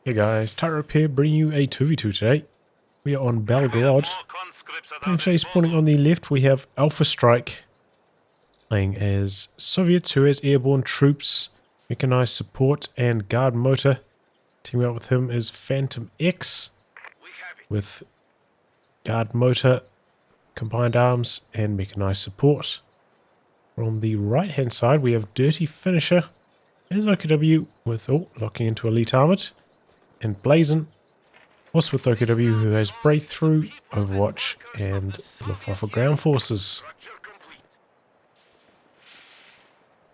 Hey guys, Tightrope here, bringing you a 2v2 today. We are on Belgorod. Playing today, spawning on the left, we have Alpha Strike, playing as Soviets who has airborne troops, mechanized support, and guard motor. Teaming up with him is PhantomX, with guard motor, combined arms, and mechanized support. On the right hand side, we have Dirty Finisher as OKW with, locking into Elite Armored. And Blazon, also with OKW, who has Breakthrough, Overwatch, and Luftwaffe ground forces.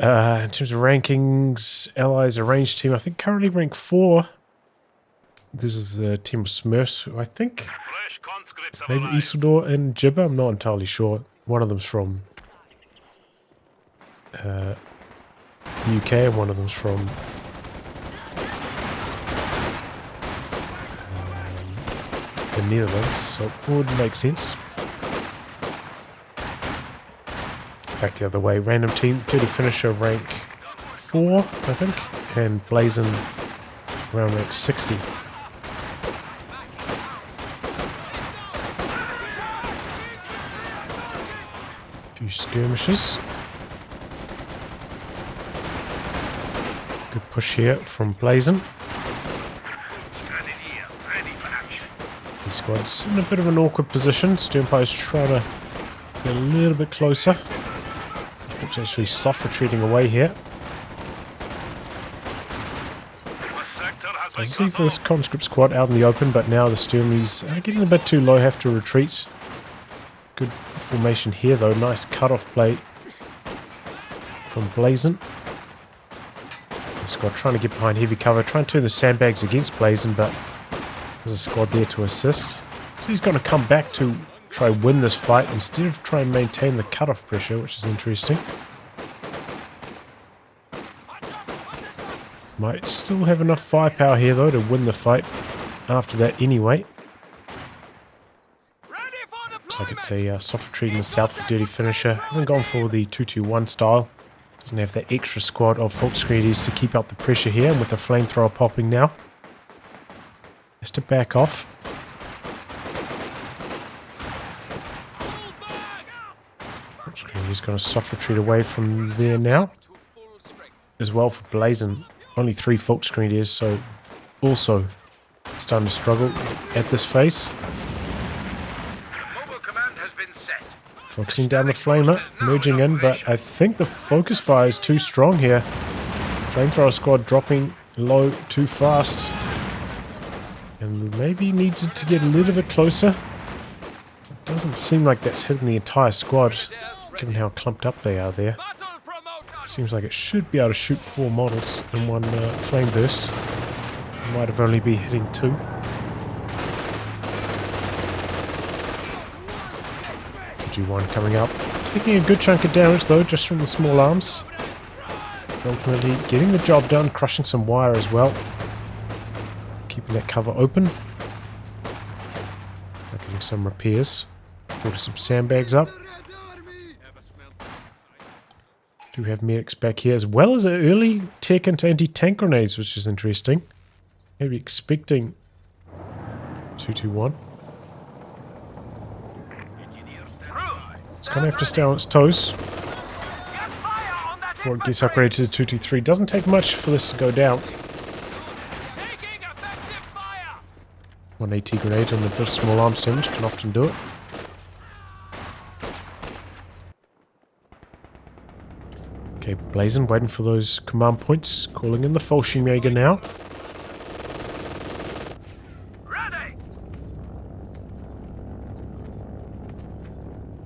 In terms of rankings, Allies arranged team, I think currently rank 4. This is the team of Smurfs, I think. Maybe Isildur and Jibba, I'm not entirely sure. One of them's from the UK and one of them's from the Netherlands, so it would make sense. Back the other way, random team, Dirty Finisher rank 4, I think, and Blazon around rank 60. Few skirmishes. Good push here from Blazon. The squad's in a bit of an awkward position. Skirmishes trying to get a little bit closer. It's actually soft retreating away here. I see this conscript squad out in the open, but now the Sturmies are getting a bit too low, have to retreat. Good formation here though, nice cut-off play from Blazon. The squad trying to get behind heavy cover, trying to turn the sandbags against Blazon, but there's a squad there to assist. So he's going to come back to try win this fight instead of try and maintain the cut-off pressure, which is interesting. Might still have enough firepower here though to win the fight after that anyway. Looks like it's a soft retreat in the south for Dirty Finisher. Haven't gone for the 2-2-1 style. Doesn't have that extra squad of Volksgrenadiers to keep up the pressure here, and with the flamethrower popping now, has to back off. He's going to soft retreat away from there now. As well for Blazon, only 3 Volksgrenadiers, so also starting to struggle at this phase. Focusing down the flamer, merging in, but I think the focus fire is too strong here. Flamethrower squad dropping low too fast. And maybe needed to get a little bit closer. It doesn't seem like that's hitting the entire squad, given how clumped up they are there. Seems like it should be able to shoot 4 models in one flame burst. Might have only been hitting 2. G1 coming up. Taking a good chunk of damage though, just from the small arms. Ultimately getting the job done, crushing some wire as well. Keeping that cover open. Getting some repairs. Order some sandbags up. Do have medics back here, as well as an early tech into anti-tank grenades, which is interesting. Maybe expecting 2-2-1. It's going to have to stay on its toes before it gets upgraded to 2-2-3. Doesn't take much for this to go down. 1 AT grenade and a bit of small arms damage can often do it. Okay, Blazon waiting for those command points, calling in the Fallschirmjäger now.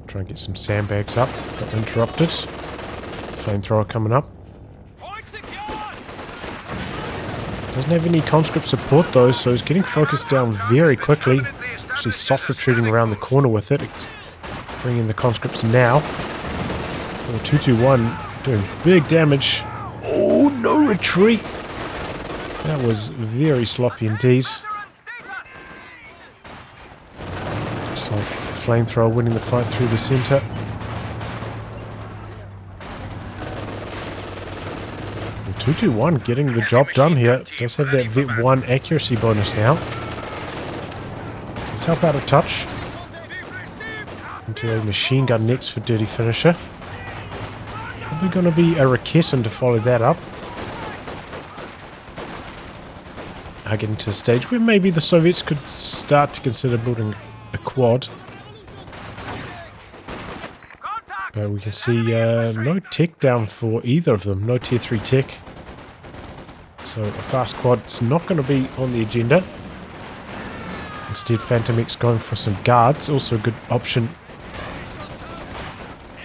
Try and get some sandbags up, got interrupted. Flamethrower coming up. Doesn't have any conscript support though, so he's getting focused down very quickly. Actually soft retreating around the corner with it. Bringing in the conscripts now. The 2-2-1. Doing big damage. Oh, no retreat. That was very sloppy indeed. Looks like the flamethrower winning the fight through the center. 221 getting the job done here. Does have that Vet 1 accuracy bonus now. Let's help out a touch. Into a machine gun next for Dirty Finisher. Probably going to be a Raketin to follow that up. I get into a stage where maybe the Soviets could start to consider building a quad. But we can see no tech down for either of them. No tier 3 tech. So a fast quad's not going to be on the agenda. Instead, PhantomX going for some guards. Also a good option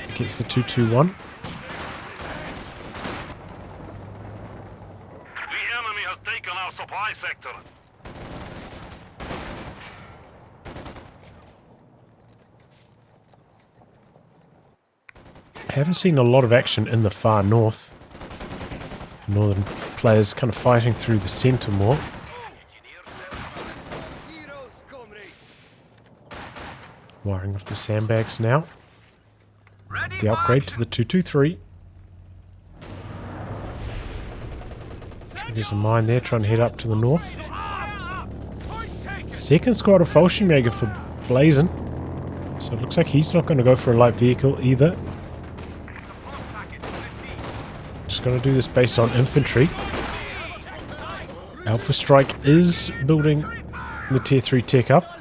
against the 221. The enemy has taken our supply sector. I haven't seen a lot of action in the far north. Northern players kind of fighting through the centre more. Wiring off the sandbags now. The upgrade to the 223. There's a mine there trying to head up to the north. Second squad of Fallschirmjäger for Blazin. So it looks like he's not going to go for a light vehicle either. Just going to do this based on infantry. Alpha Strike is building the tier 3 tech up.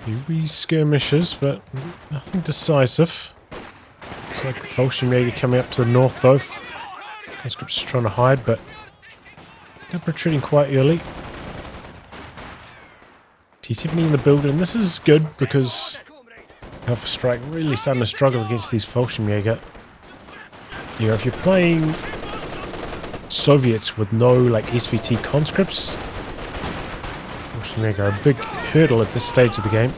Few wee skirmishes, but nothing decisive. Looks like the Fallschirmjäger coming up to the north though. Conscripts trying to hide, but they're retreating quite early. T70 in the building. This is good because Alpha Strike really starting to struggle against these Fallschirmjäger. You know, if you're playing Soviets with no like SVT conscripts, Fallschirmjäger are a big hurdle at this stage of the game.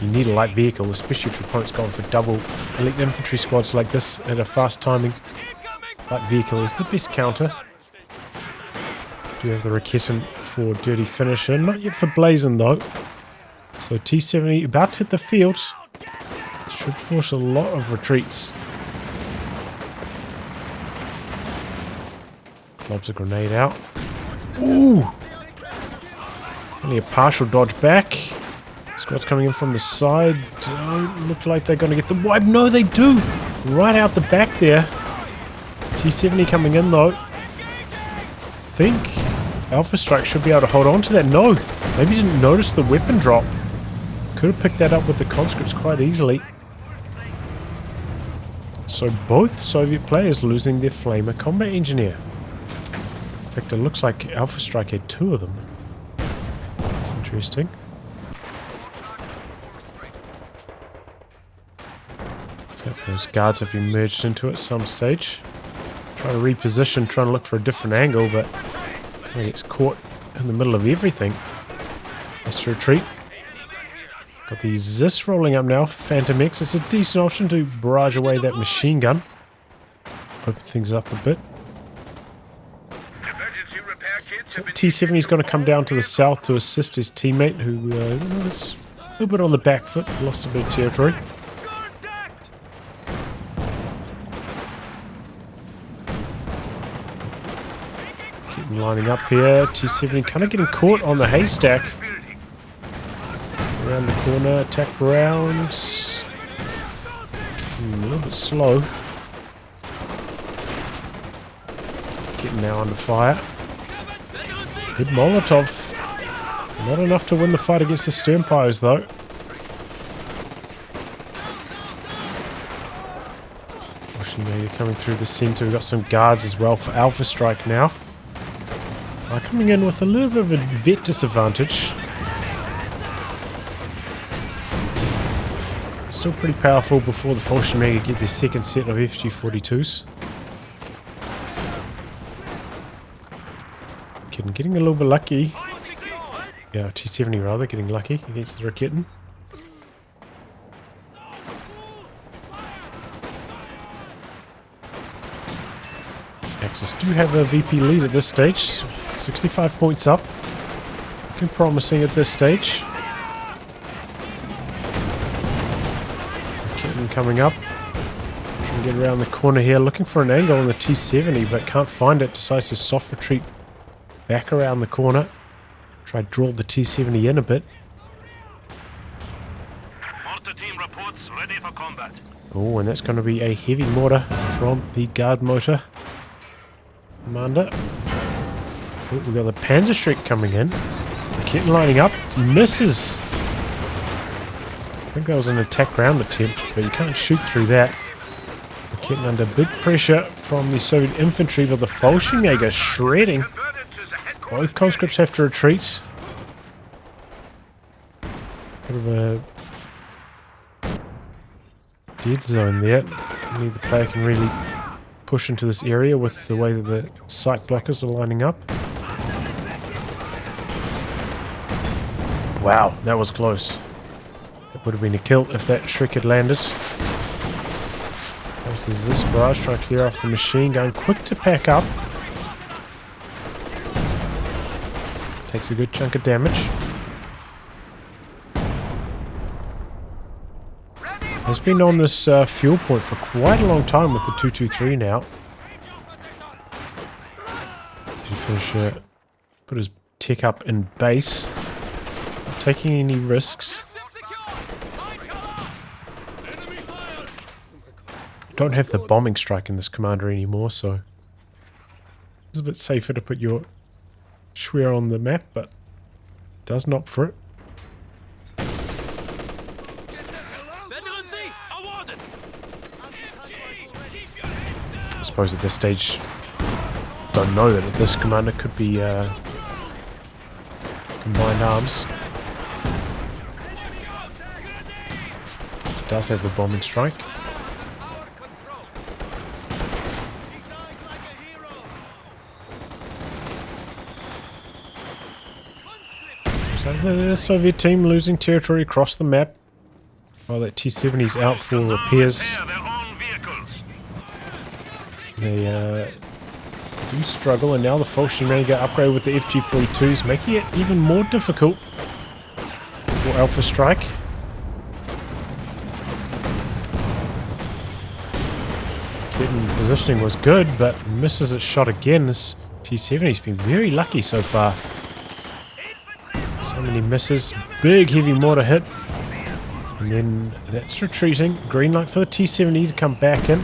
You need a light vehicle, especially if your opponent's going for double elite infantry squads like this at a fast timing. Light vehicle is the best counter. Do have the Raketin for Dirty Finisher, not yet for Blazin though. So T70 about to hit the field. Should force a lot of retreats. Lobs a grenade out. Ooh! Only a partial dodge back. Squad's coming in from the side. Don't look like they're going to get the wipe. No, they do! Right out the back there. T70 coming in though. I think Alpha Strike should be able to hold on to that. No! Maybe didn't notice the weapon drop. Could have picked that up with the conscripts quite easily. So both Soviet players losing their Flamer combat engineer. In fact, it looks like Alpha Strike had 2 of them. That's interesting. So those guards have been merged into it at some stage. Trying to reposition, trying to look for a different angle, but he gets caught in the middle of everything. Has to retreat. Got the Zis rolling up now. PhantomX. It's a decent option to barrage away that machine gun. Open things up a bit. So T70's going to come down to the south to assist his teammate who was a little bit on the back foot, lost a bit of territory. Keep them lining up here. T70 kind of getting caught on the haystack. Around the corner, attack rounds. A little bit slow. Getting now under fire. Good Molotov. Not enough to win the fight against the Sternpires though. You're coming through the centre. We've got some guards as well for Alpha Strike now. Coming in with a little bit of a vet disadvantage. Still pretty powerful before the Fallschirmjäger get their second set of FG-42s. Getting a little bit lucky. Yeah, T70 rather, getting lucky against the Raketin. Axis do have a VP lead at this stage. 65 points up. Looking promising at this stage. Kitten coming up. Trying to get around the corner here. Looking for an angle on the T-70, but can't find it. Decisive soft retreat back around the corner. Try to draw the T-70 in a bit. Mortar team reports ready for combat. Oh, and that's going to be a heavy mortar from the guard motor commander. Oh, we've got the Panzerschreck coming in. Kitten lining up. Misses. I think that was an attack round attempt, but you can't shoot through that. Kitten under big pressure from the Soviet infantry, but the Fallschirmjäger shredding. Both conscripts have to retreat. Bit of a dead zone there. Neither player can really push into this area with the way that the sight blockers are lining up. Wow, that was close. That would have been a kill if that Shrek had landed. This is this barrage trying to clear off the machine gun. Quick to pack up. Takes a good chunk of damage. Has been on this fuel point for quite a long time with the 223 now. Did he finish put his tech up in base? Not taking any risks. Don't have the bombing strike in this commander anymore, so it's a bit safer to put your Schwer on the map, but does not for it. I suppose at this stage, don't know that this commander could be combined arms. It does have the bombing strike. So the Soviet team losing territory across the map, while that T-70's out for repairs. They do struggle, and now the Fallschirmjäger upgrade with the FG-42s, making it even more difficult for Alpha Strike. Kitten positioning was good, but misses its shot again. This T-70's been very lucky so far. So many misses. Big heavy mortar hit. And then that's retreating. Green light for the T-70 to come back in.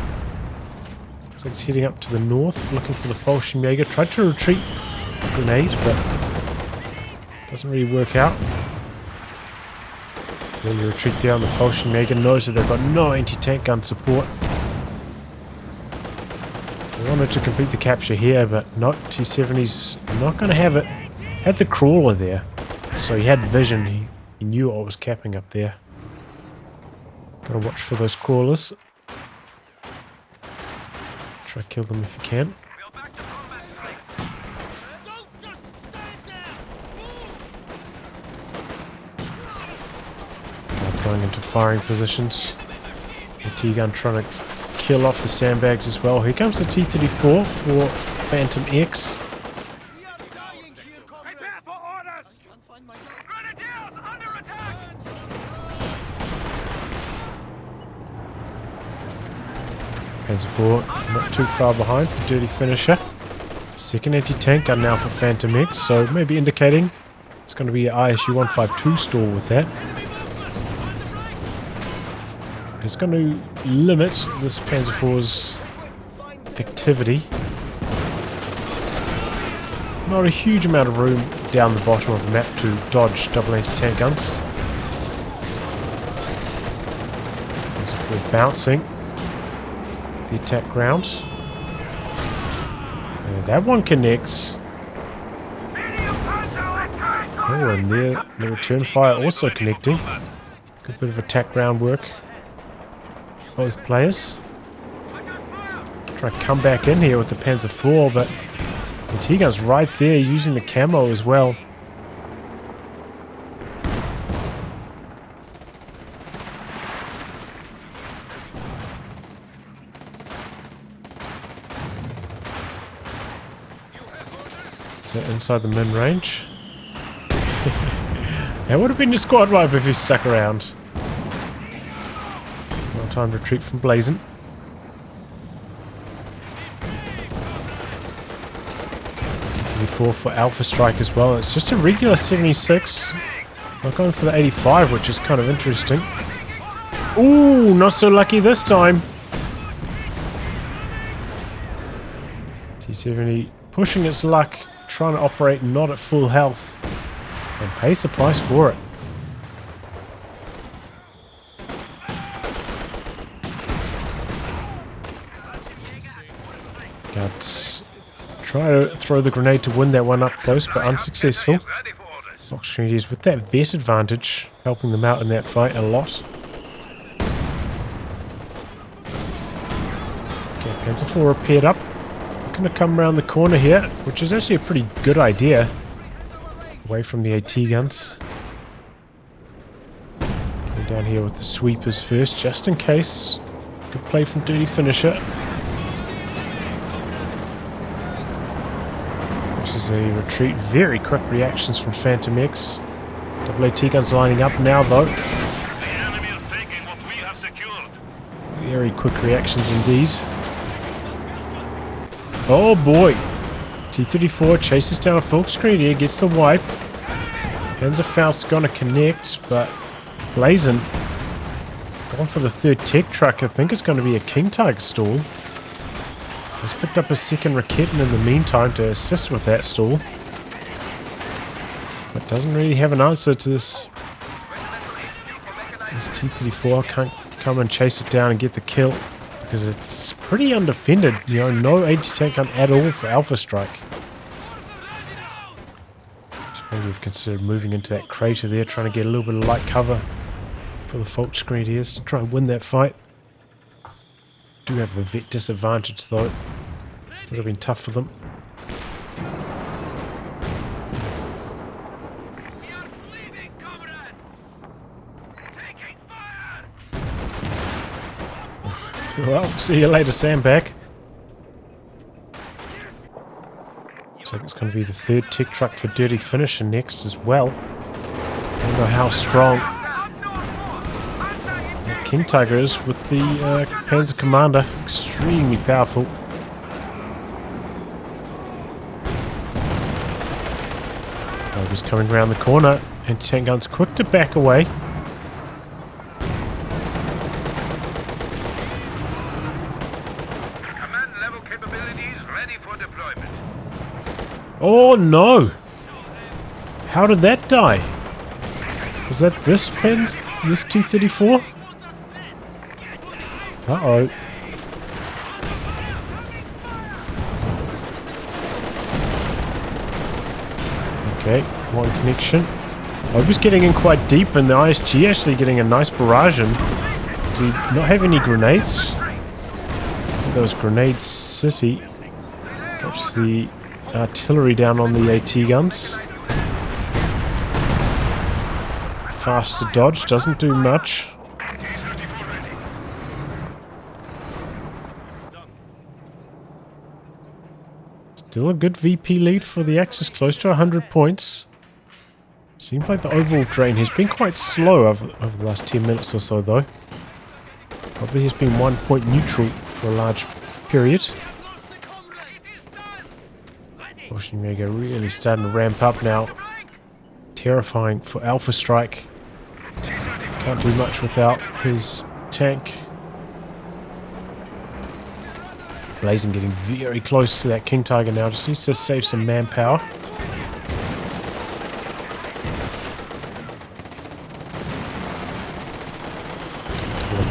So it's heading up to the north, looking for the Fallschirmjäger. Tried to retreat grenade, but doesn't really work out. Then you retreat down, the Fallschirmjäger knows that they've got no anti-tank gun support. They wanted to complete the capture here, but no, T-70's not going to have it. Had the crawler there, so he had vision. He knew what was capping up there. Gotta watch for those crawlers. Try to kill them if you can. Now going into firing positions. The T-gun trying to kill off the sandbags as well. Here comes the T-34 for PhantomX. Panzer IV not too far behind for Dirty Finisher. Second anti-tank gun now for PhantomX, so maybe indicating it's going to be an ISU-152 stall with that. It's going to limit this Panzer IV's activity. Not a huge amount of room down the bottom of the map to dodge double anti-tank guns. Panzer IV bouncing the attack ground. And that one connects. Oh, and there the return fire also connecting. Good bit of attack ground work. Both players. Try to come back in here with the Panzer IV, but the T-gun's right there using the camo as well. Is that inside the min range? That would have been a squad wipe if he stuck around. Well timed retreat from Blazin. T-34 for Alpha Strike as well. It's just a regular 76. Not going for the 85, which is kind of interesting. Ooh, not so lucky this time. T-70 pushing its luck, trying to operate not at full health, and pays the price for it. Guts try to throw the grenade to win that one up close, but unsuccessful. Opportunities with that vet advantage, helping them out in that fight a lot. Okay, Panzer IV repaired up. Going to come around the corner here, which is actually a pretty good idea. Away from the AT guns. Going down here with the sweepers first, just in case. Good play from Dirty Finisher. This is a retreat. Very quick reactions from PhantomX. AT guns lining up now though. The enemy is taking what we have secured. Very quick reactions indeed. Oh boy! T-34 chases down a Fulk screen here, gets the wipe. Panzerfaust's gonna connect, but Blazin going for the third tech truck. I think it's gonna be a King Tiger stall. He's picked up a second Raketin in the meantime to assist with that stall. But doesn't really have an answer to this. This T-34 can't come and chase it down and get the kill. Because it's pretty undefended, you know, no anti-tank gun at all for Alpha Strike. So maybe we've considered moving into that crater there, trying to get a little bit of light cover for the Fulk Screediers to try and win that fight. Do have a vet disadvantage though. Would have been tough for them. Well, see you later, Sandbag. Looks like it's going to be the third tech truck for Dirty Finisher next as well. I don't know how strong that King Tiger is with the Panzer Commander. Extremely powerful. He's coming around the corner, and tank gun's quick to back away. Oh no! How did that die? Was that this T-34? Uh-oh. Okay, one connection. I was getting in quite deep, and the ISG actually getting a nice barrage in. Do we not have any grenades? That was Grenade City. Drops the artillery down on the AT guns. Faster dodge, doesn't do much. Still a good VP lead for the Axis, close to 100 points. Seems like the overall drain has been quite slow over the last 10 minutes or so though. Probably has been 1 point neutral for a large period. Mega really starting to ramp up now. Terrifying for Alpha Strike. Can't do much without his tank. Blazin getting very close to that King Tiger now. Just needs to save some manpower.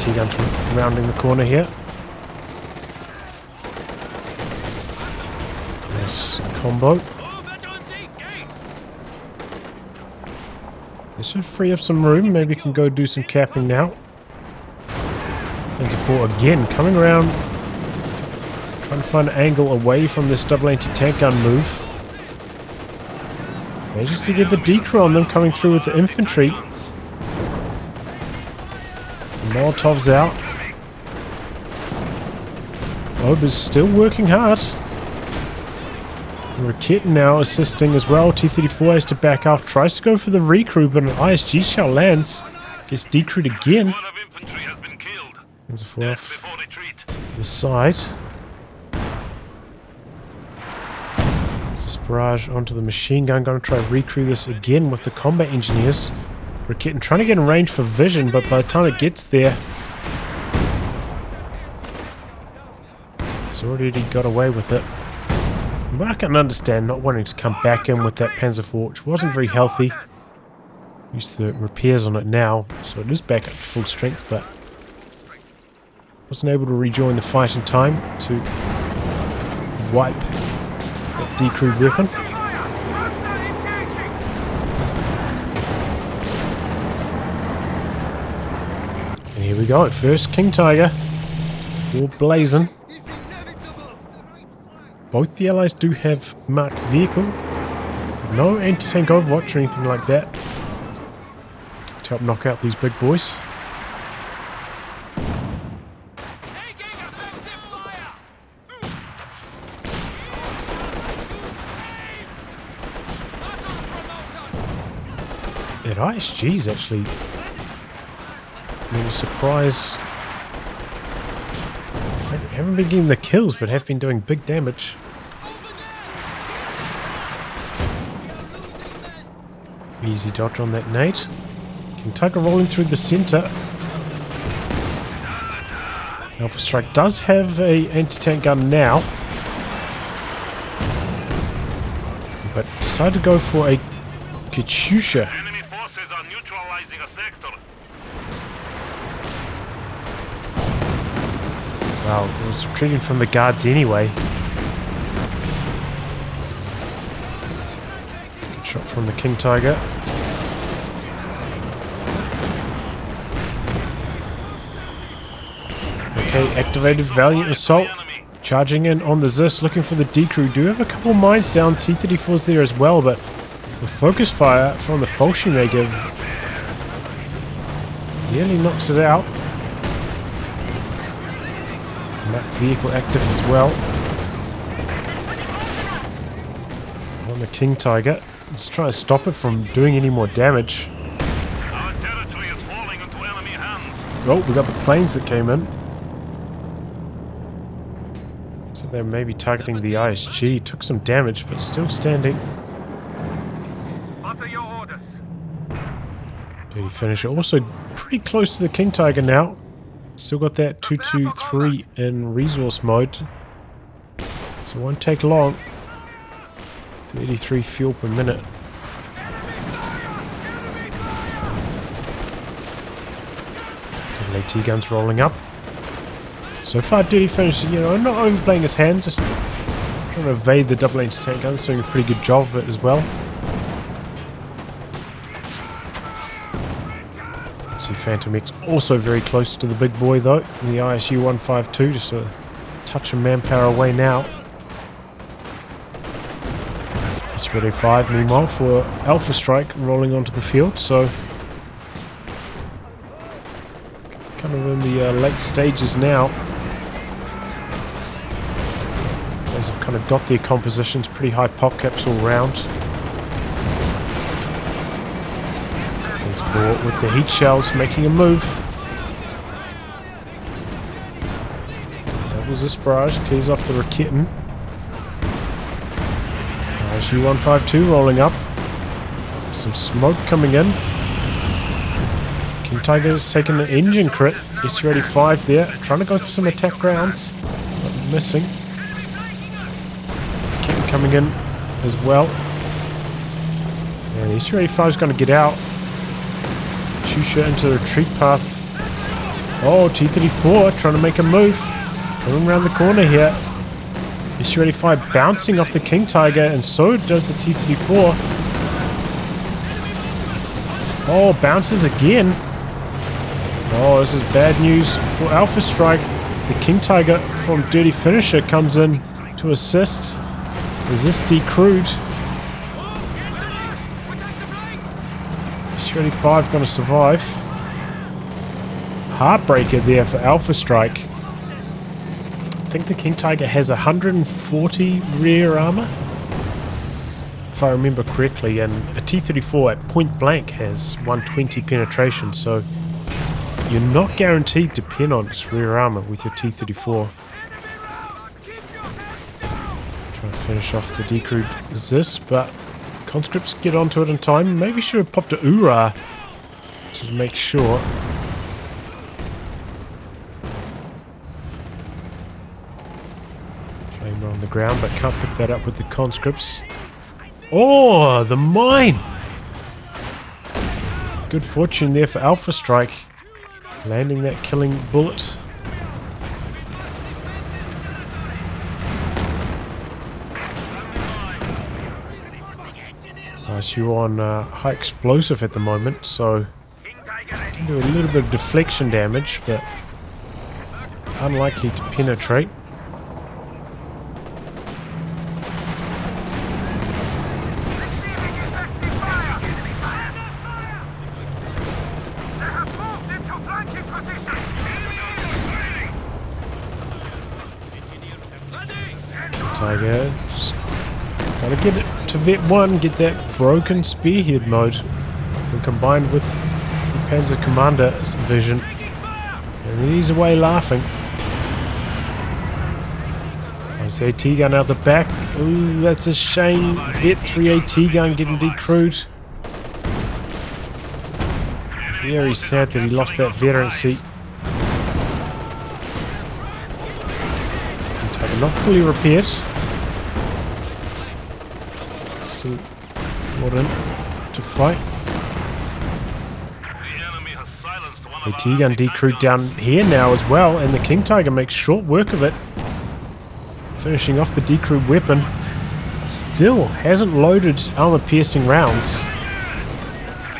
T-gun rounding the corner here. Nice combo. This should free up some room. Maybe we can go do some capping now. Into 4 again, coming around. Trying to find an angle away from this double anti-tank gun move. Manages to get the decoy on them, coming through with the infantry. Molotov's out. Ob is still working hard. Rakit now assisting as well. T-34 has to back off. Tries to go for the recrew, but an ISG shell lands. Gets decrewed again. Squad of infantry has been killed. There's a Death off before retreat. to the side. There's this barrage onto the machine gun. Going to try to recrew this again with the combat engineers. Rakit trying to get in range for vision, but by the time it gets there, he's already got away with it. But I can understand not wanting to come back in with that Panzer IV, which wasn't very healthy. Use the repairs on it now, so it is back up to full strength, but wasn't able to rejoin the fight in time to wipe that decrewed weapon. And here we go, first King Tiger for blazing. Both the allies do have marked vehicle. No anti-tank overwatch or anything like that to help knock out these big boys. That ISG is actually a surprise. Haven't been getting the kills, but have been doing big damage. Easy dodge on that nade. King Tiger rolling through the center. Alpha Strike does have a anti-tank gun now, but decided to go for a Katyusha. Enemy forces are neutralizing a sector. Wow, it was retreating from the guards anyway. Good shot from the King Tiger. Okay, activated Valiant Assault. Charging in on the Zis, looking for the decrew. Do have a couple mines down. T-34's there as well, but the focus fire from the Fallschirmjäger nearly knocks it out. Map vehicle active as well. On the King Tiger. Let's try to stop it from doing any more damage. Our territory is falling into enemy hands. Oh, we got the planes that came in. So they're maybe targeting the ISG. Took some damage, but still standing. What are your orders? Dirty finisher. Also pretty close to the King Tiger now. Still got that 223 in resource mode. So it won't take long. 33 fuel per minute. AT guns rolling up. So far, Dirty finisher, not overplaying his hand, just trying to evade the double anti-tank guns, doing a pretty good job of it as well. See PhantomX also very close to the big boy though, in the ISU 152, just a touch of manpower away now. Spread 5 meanwhile for Alpha Strike rolling onto the field, so kind of in the late stages now. Guys have kind of got their compositions, pretty high pop caps all round. With the heat shells making a move. That was this barrage, clears off the Rakitten. ISU 152 rolling up. Some smoke coming in. King Tiger's taking an engine crit. SU-85 there, trying to go for some attack rounds, but missing. Rakitten coming in as well. And the SU-85 is going to get out. Katyusha into the retreat path. Oh, T-34 trying to make a move. Coming around the corner here. SU-85 bouncing off the King Tiger, and so does the T-34. Oh, bounces again. Oh, this is bad news for Alpha Strike. The King Tiger from Dirty Finisher comes in to assist. Is this decrewed? SU-85 going to survive. Heartbreaker there for Alpha Strike. I think the King Tiger has 140 rear armor. if I remember correctly, and a T-34 at point blank has 120 penetration, so you're not guaranteed to pin on its rear armor with your T-34. Trying to finish off the decrewed Zis, but conscripts get onto it in time. Maybe should have popped a Ura to make sure. Flamer on the ground, but can't pick that up with the conscripts. Oh, the mine! Good fortune there for Alpha Strike, landing that killing bullet. Nice, you're on high explosive at the moment, so can do a little bit of deflection damage, but unlikely to penetrate. Tiger, just gotta get it to Vet 1, get that broken spearhead mode, and combined with the Panzer Commander's vision. And then he's away laughing. There's the AT gun out the back. Ooh, that's a shame. Vet 3 AT gun getting decrewed. Very sad that he lost that veteran seat. Tiger not fully repaired. Still brought in to fight. AT gun decrewed down here now as well, and the King Tiger makes short work of it, finishing off the decrewed weapon. Still hasn't loaded armor-piercing rounds.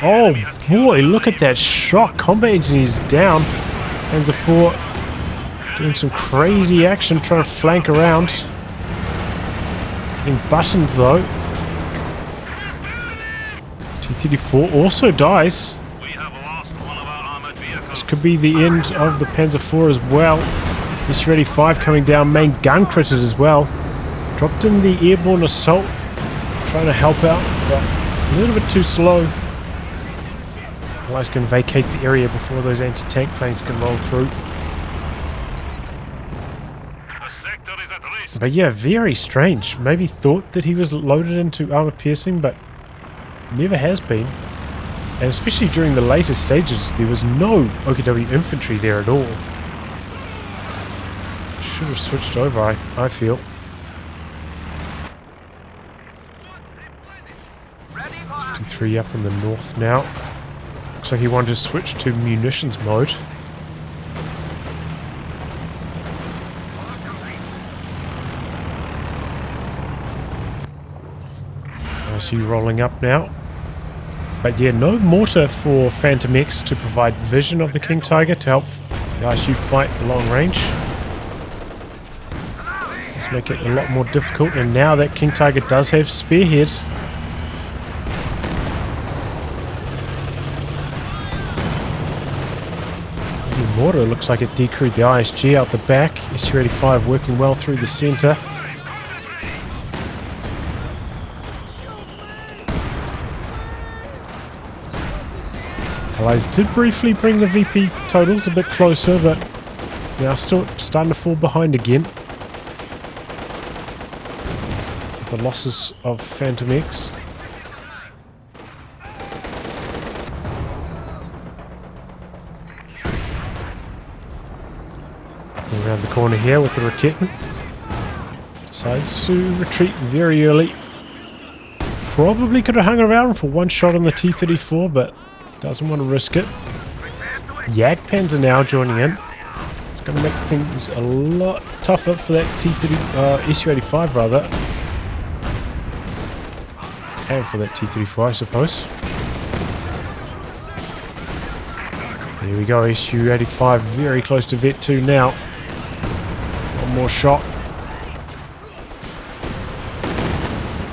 Oh boy, look at that shot! Combat engineer's down. Panzer IV doing some crazy action, trying to flank around. Getting buttoned though. T-34 also dies. This could be the end of the Panzer IV as well. SU-85 coming down, main gun critted as well. Dropped in the airborne assault, trying to help out, but a little bit too slow. Allies can vacate the area before those anti-tank planes can roll through. But yeah, very strange. Maybe thought that he was loaded into armor piercing, but never has been. And especially during the later stages, there was no OKW infantry there at all. Should have switched over, I feel. 53 up in the north now. Looks like he wanted to switch to munitions mode. ISU rolling up now. But yeah, no mortar for PhantomX to provide vision of the King Tiger to help the ISU fight long range. Let's make it a lot more difficult, and now that King Tiger does have spearhead. The mortar looks like it decrewed the ISG out the back. SU-85 working well through the centre. Allies did briefly bring the VP totals a bit closer, but they are still starting to fall behind again. With the losses of PhantomX. Around the corner here with the Raketten. Decides to retreat very early. Probably could have hung around for one shot on the T-34, but doesn't want to risk it. Jagdpanzer now joining in. It's going to make things a lot tougher for that SU-85 rather. And for that T-34, I suppose. There we go, SU-85 very close to Vet 2 now. One more shot.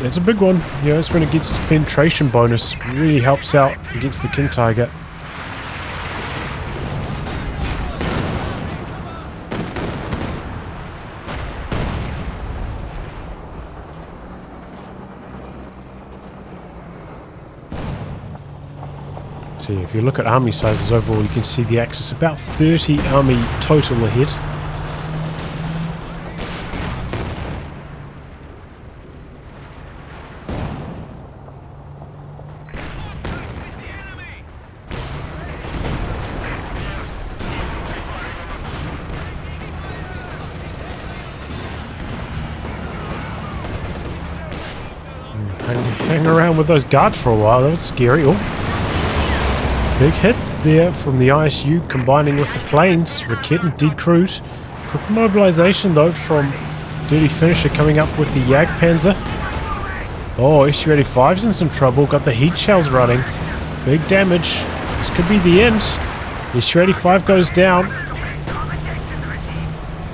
That's a big one. Yeah, that's when it gets its penetration bonus. Really helps out against the King Tiger. So yeah, if you look at army sizes overall, you can see the Axis about 30 army total ahead. Hang around with those guards for a while, that was scary. Oh, big hit there from the ISU combining with the planes. Raketen decrewed. Quick mobilization though from Dirty Finisher coming up with the Jagdpanzer. Oh, SU-85's in some trouble. Got the heat shells running. Big damage. This could be the end. SU-85 goes down.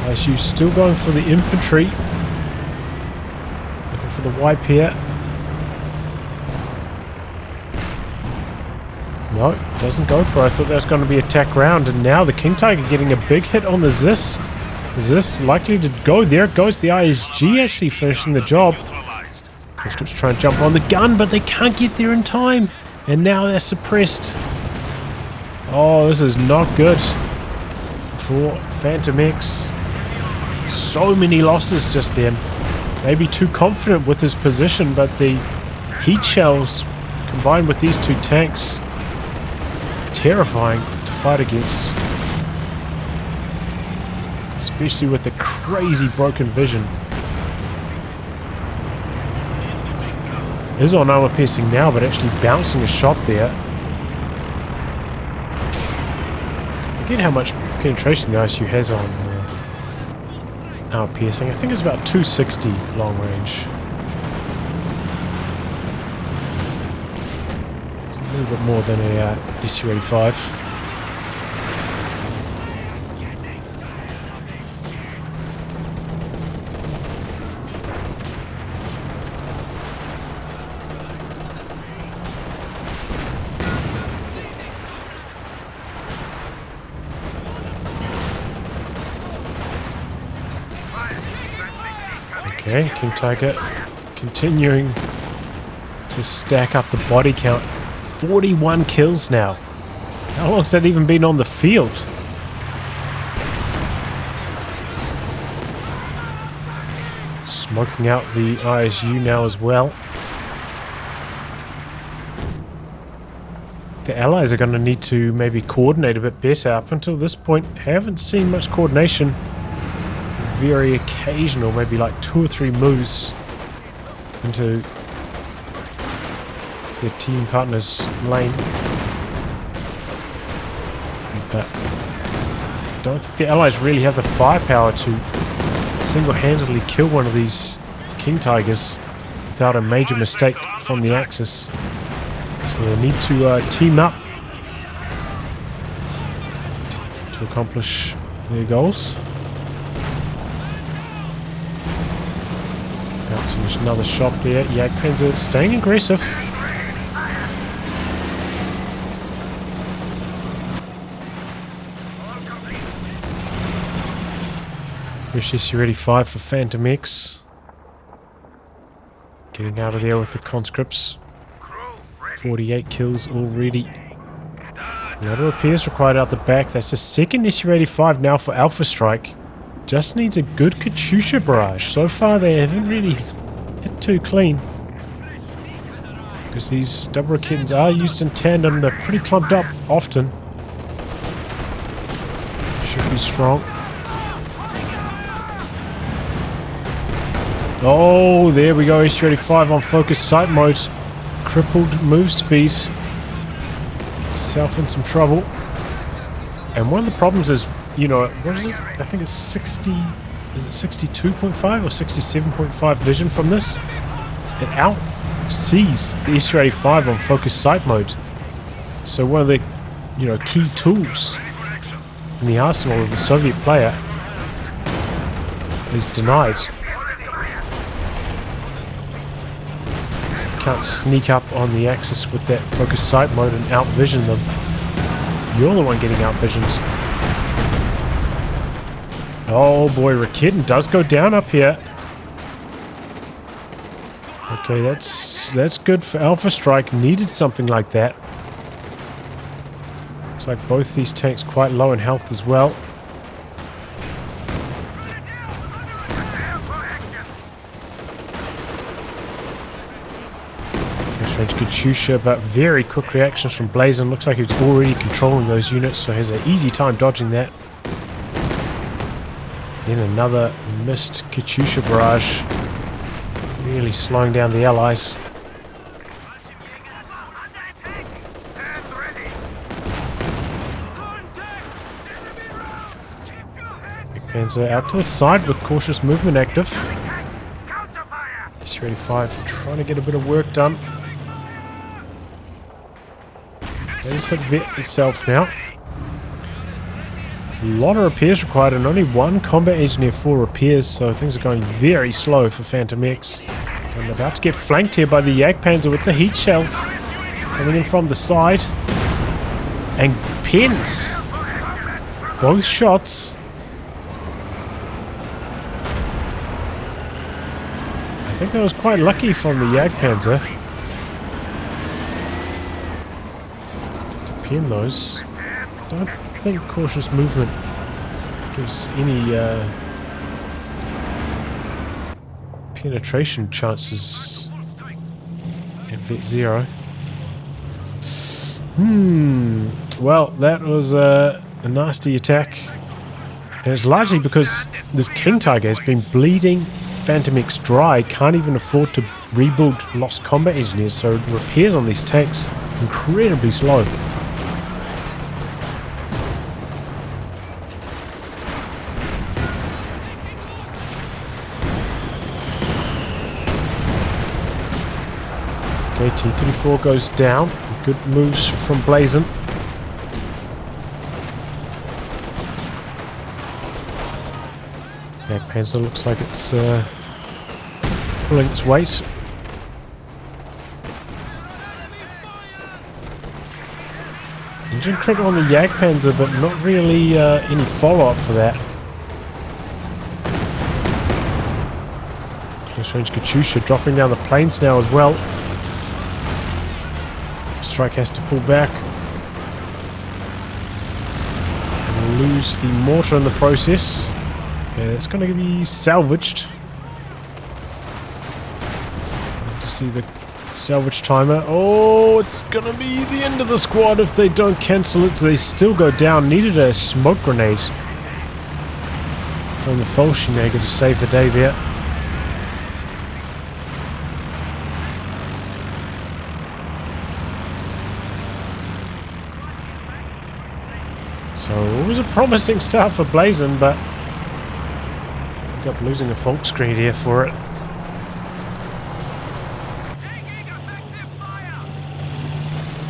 ISU still going for the infantry. Looking for the wipe here. No, doesn't go for it. I thought that was going to be attack round, and now the King Tiger getting a big hit on the Zis. Zis likely to go. There it goes. The ISG actually finishing the job. Conscripts try and jump on the gun, but they can't get there in time. And now they're suppressed. Oh, this is not good for PhantomX. So many losses just then. Maybe too confident with his position, but the heat shells combined with these two tanks, terrifying to fight against. Especially with the crazy broken vision. Is on armor piercing now, but actually bouncing a shot there. Forget how much penetration the ISU has on armor piercing. I think it's about 260 long range. It's a little bit more than a SU-85. Okay, King Tiger continuing to stack up the body count. 41 kills now. How long's that even been on the field? Smoking out the ISU now as well. The Allies are going to need to maybe coordinate a bit better. Up until this point, haven't seen much coordination. Very occasional, maybe like 2 or 3 moves into their team partner's lane. But I don't think the Allies really have the firepower to single-handedly kill one of these King Tigers without a major mistake from the Axis. So they need to team up to accomplish their goals. There's another shot there. Jagdpanzer staying aggressive. Fresh SU-85 for PhantomX. Getting out of there with the conscripts. 48 kills already. A lot of repairs required out the back. That's the second SU-85 now for Alpha Strike. Just needs a good Katyusha barrage. So far they haven't really hit too clean. Because these double Raketens are used in tandem. They're pretty clumped up often. Should be strong. Oh, there we go. SU-85 on focus sight mode. Crippled move speed. Self in some trouble. And one of the problems is, you know, what is it? I think it's 60, is it 62.5 or 67.5 vision from this? It out-sees the SU-85 on focus sight mode. So one of the, you know, key tools in the arsenal of the Soviet player is denied. Can't sneak up on the Axis with that focus sight mode and out-vision them. You're the one getting out-visioned. Oh boy, Raketen does go down up here. Okay, that's good for Alpha Strike. Needed something like that. Looks like both these tanks quite low in health as well. Range Katyusha, but very quick reactions from Blazin. Looks like he's already controlling those units, so has an easy time dodging that. Then another missed Katyusha barrage, really slowing down the allies. Big Panzer out to the side with cautious movement active. S-35 trying to get a bit of work done. There's hit vet itself now. A lot of repairs required and only one combat engineer for repairs, so things are going very slow for PhantomX. And about to get flanked here by the Jagdpanzer with the heat shells coming in from the side. And pins. Both shots. I think that was quite lucky from the Jagdpanzer. In those. Don't think cautious movement gives any penetration chances at Vet 0. Well, that was a nasty attack. And it's largely because this King Tiger has been bleeding PhantomX dry, can't even afford to rebuild lost combat engineers, so repairs on these tanks incredibly slow. T-34 goes down. Good moves from Blazin. Jagdpanzer looks like it's pulling its weight. Engine crit on the Jagdpanzer, but not really any follow-up for that. Close range Katyusha dropping down the plains now as well. Strike has to pull back and lose the mortar in the process. Yeah, it's going to be salvaged. To see the salvage timer. Oh, it's going to be the end of the squad if they don't cancel it. They still go down. Needed a smoke grenade from the Fallschirmjäger to save the day there. So it was a promising start for Blazin, but ends up losing a Volksgrenadier here for it.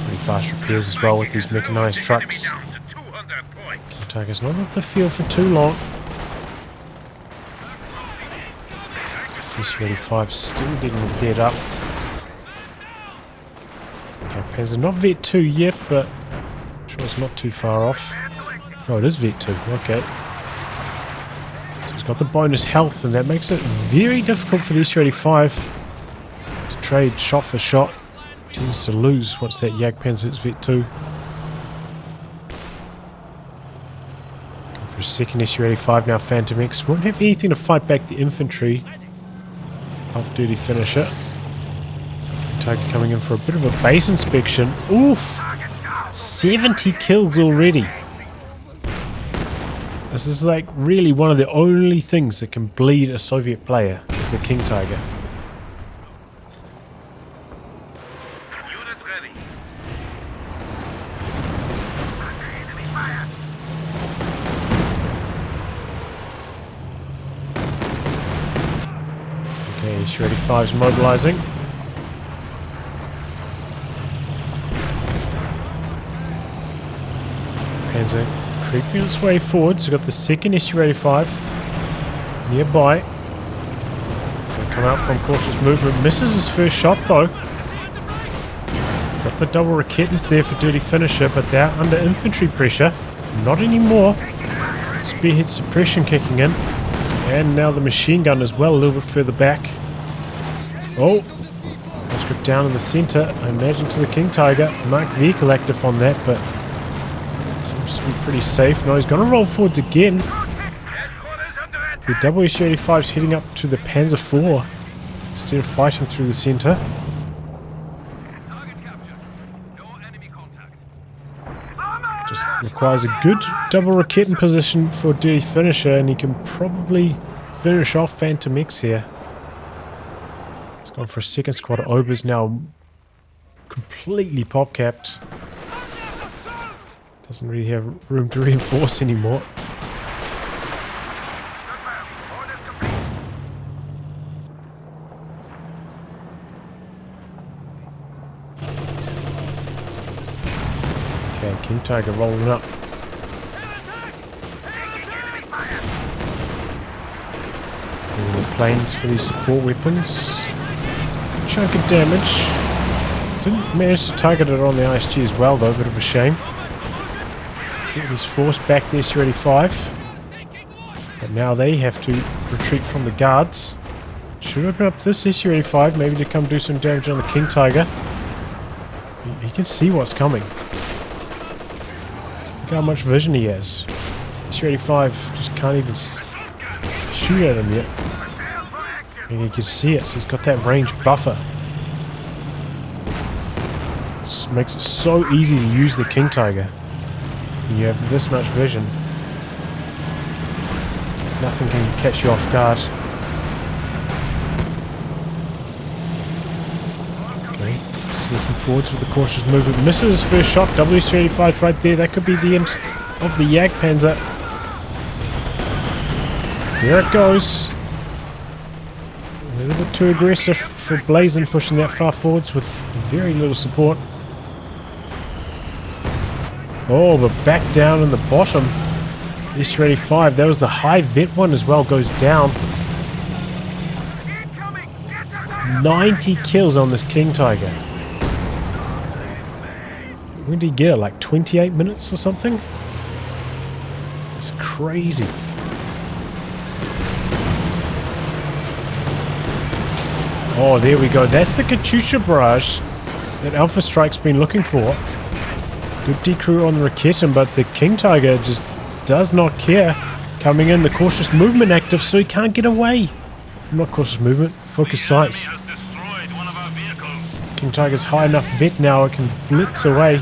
Pretty fast repairs as well with these mechanized trucks. Tiger's not off the field for too long. C-35 still getting repaired up. Panzer not Vet 2 yet, but I'm sure it's not too far off. Oh, it is Vet 2, okay. So he's got the bonus health, and that makes it very difficult for the S-35 to trade shot for shot. Tends to lose once that Jagdpanzer hits Vet 2. Going for a second S-35 now, PhantomX. Won't have anything to fight back the infantry. Off-duty finisher. Tiger coming in for a bit of a base inspection. Oof! 70 kills already. This is like really one of the only things that can bleed a Soviet player, is the King Tiger. Unit ready. Okay, S-35's mobilizing. Panzer creeping its way forward, so we've got the second Su-85 nearby. Gonna come out from cautious movement, misses his first shot though. Got the double Raketens there for dirty finisher, but they're under infantry pressure. Not anymore. Spearhead suppression kicking in. And now the machine gun as well, a little bit further back. Oh! Script down in the center, I imagine to the King Tiger. Marked vehicle active on that, but to be pretty safe. No, he's going to roll forwards again. The WSU-85 is heading up to the Panzer IV instead of fighting through the center. Just requires a good double Raketen position for a dirty finisher, and he can probably finish off PhantomX here. He's gone for a second squad of Obers, now completely pop-capped. Doesn't really have room to reinforce anymore. Okay, King Tiger rolling up. And the planes for these support weapons. Chunk of damage. Didn't manage to target it on the ISG as well though, bit of a shame. He's forced back the SU-85. But now they have to retreat from the guards. Should open up this SU-85 maybe to come do some damage on the King Tiger. He can see what's coming. Look how much vision he has. SU-85 just can't even shoot at him yet. And you can see it. He's got that range buffer. This makes it so easy to use the King Tiger. When you have this much vision. Nothing can catch you off guard. Okay, sneaking forwards with the cautious movement. Misses first shot. WSU-85 right there. That could be the end of the Jagdpanzer. There it goes. A little bit too aggressive for Blazin, pushing that far forwards with very little support. Oh, but back down in the bottom. SU-85, that was the high vet one as well, goes down. 90 kills on this King Tiger. When did he get it? Like 28 minutes or something? It's crazy. Oh, there we go. That's the Katyusha barrage that Alpha Strike's been looking for. Good decrew on the Raketen, but the King Tiger just does not care. Coming in, the cautious movement active, so he can't get away. Not cautious movement, focus sight. King Tiger's high enough vet now, it can blitz away.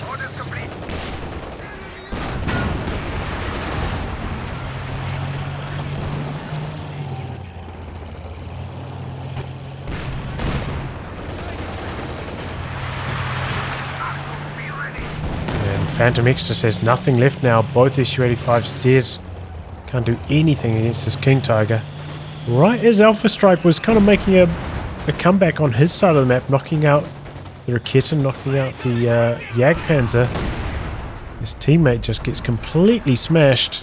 PhantomX just has nothing left now. Both SU-85's dead. Can't do anything against this King Tiger. Right as Alpha Strike was kind of making a comeback on his side of the map, knocking out the Raketen, knocking out the Jagdpanzer, his teammate just gets completely smashed.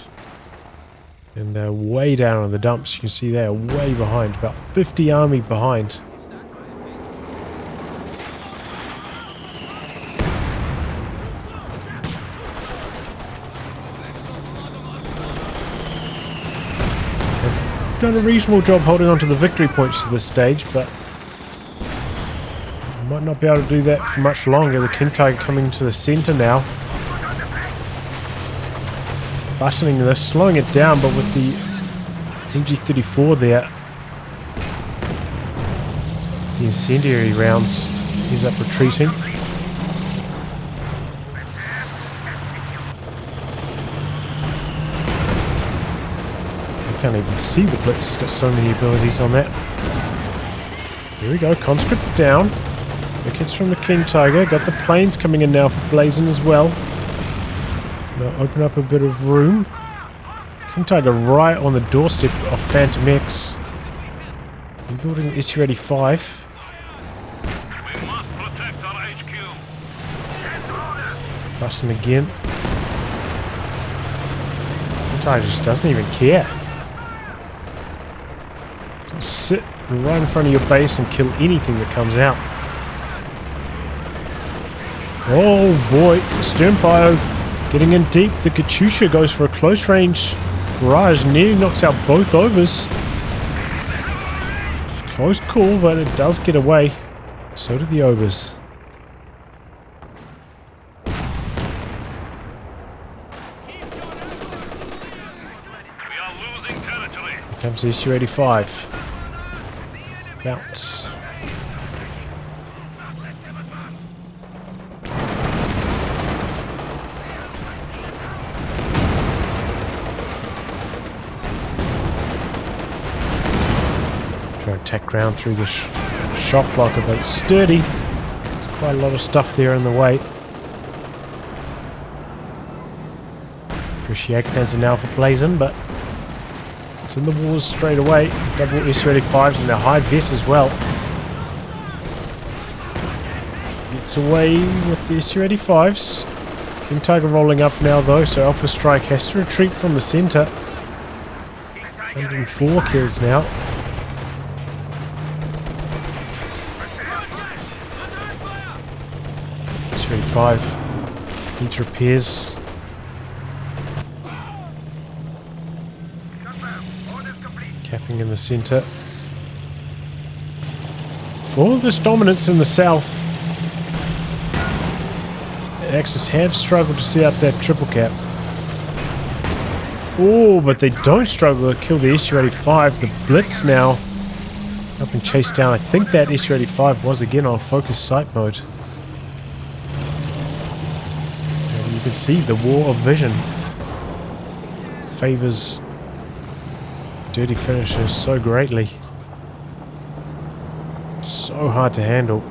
And way down on the dumps, you can see they are way behind, about 50 army behind. Done a reasonable job holding on to the victory points to this stage, but might not be able to do that for much longer. The King Tiger coming to the center now, buttoning this, slowing it down, but with the MG34 there, the incendiary rounds, he's up retreating. Can't even see the blitz, he's got so many abilities on that. Here we go, conscript down. The kids from the King Tiger, got the planes coming in now for Blazin as well. Now open up a bit of room. King Tiger right on the doorstep of PhantomX. Rebuilding SU-85. We must protect our HQ. Busting again. King Tiger just doesn't even care. Sit right in front of your base and kill anything that comes out. Oh boy, Sternpio getting in deep. The Katyusha goes for a close range barrage, nearly knocks out both overs. Close call, but it does get away. So do the overs. Comes the Su-85. Bounce. Try to attack ground through the shock blocker, but it's sturdy. There's quite a lot of stuff there in the way. Fresh Jagdpanzer now for blazing, but it's in the walls straight away. Double Su-85s and a high vet as well. Gets away with the Su-85s. King Tiger rolling up now though, so Alpha Strike has to retreat from the centre. 104 kills now. Su-85 needs repairs. Capping in the centre. For all this dominance in the south, the Axis have struggled to see out that triple cap. Oh, but they don't struggle to kill the Su-85. The Blitz now up and chased down. I think that Su-85 was again on focus sight mode. And you can see the war of vision favours dirty finishes so greatly. So hard to handle.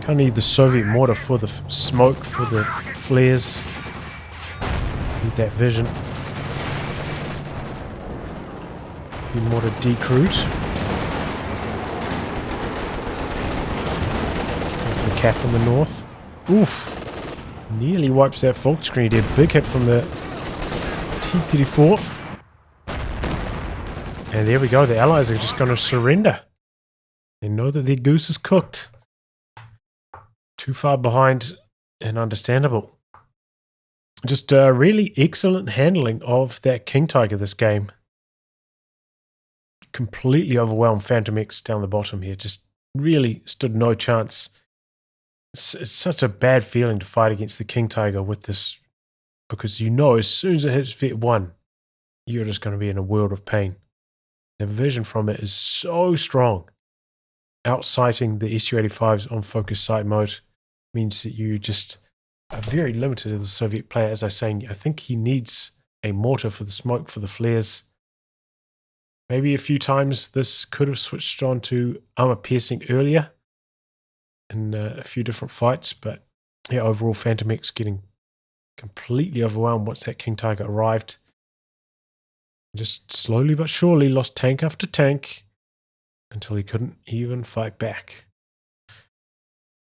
Can't need the Soviet mortar for the smoke, for the flares. Need that vision. The mortar decruit. The cap in the north. Oof! Nearly wipes that Volkskrieger dead. Big hit from the T-34. And there we go, the Allies are just going to surrender. They know that their goose is cooked. Too far behind and understandable. Just really excellent handling of that King Tiger this game. Completely overwhelmed PhantomX down the bottom here. Just really stood no chance. It's such a bad feeling to fight against the King Tiger with this. Because you know as soon as it hits Vet 1, you're just going to be in a world of pain. The vision from it is so strong. Outsighting the Su-85s on focus sight mode means that you just are very limited as a Soviet player. As I was saying, I think he needs a mortar for the smoke, for the flares. Maybe a few times this could have switched on to armor piercing earlier in a few different fights, but yeah, overall PhantomX getting completely overwhelmed once that King Tiger arrived. Just slowly but surely lost tank after tank until he couldn't even fight back.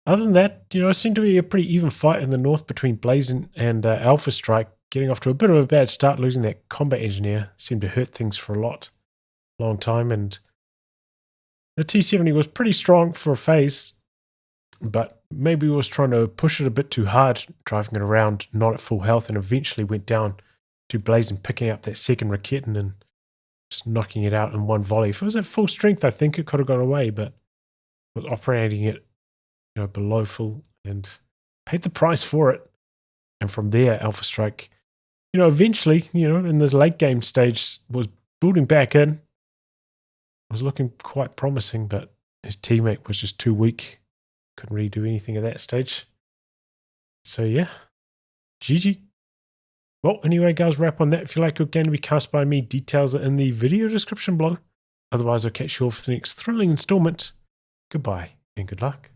Other than that, it seemed to be a pretty even fight in the north between Blazin and Alpha Strike. Getting off to a bit of a bad start, losing that combat engineer seemed to hurt things for a long time. And the T-70 was pretty strong for a phase, but maybe was trying to push it a bit too hard, driving it around not at full health, and eventually went down to Blazin, picking up that second Raketten and just knocking it out in one volley. If it was at full strength, I think it could have gone away, but was operating it below full and paid the price for it. And from there, Alpha Strike, eventually, in this late game stage, was building back in. Was looking quite promising, but his teammate was just too weak. Couldn't really do anything at that stage. So yeah, GG. Well, anyway, guys, wrap on that. If you like your game to be cast by me, details are in the video description below. Otherwise, I'll catch you all for the next thrilling installment. Goodbye and good luck.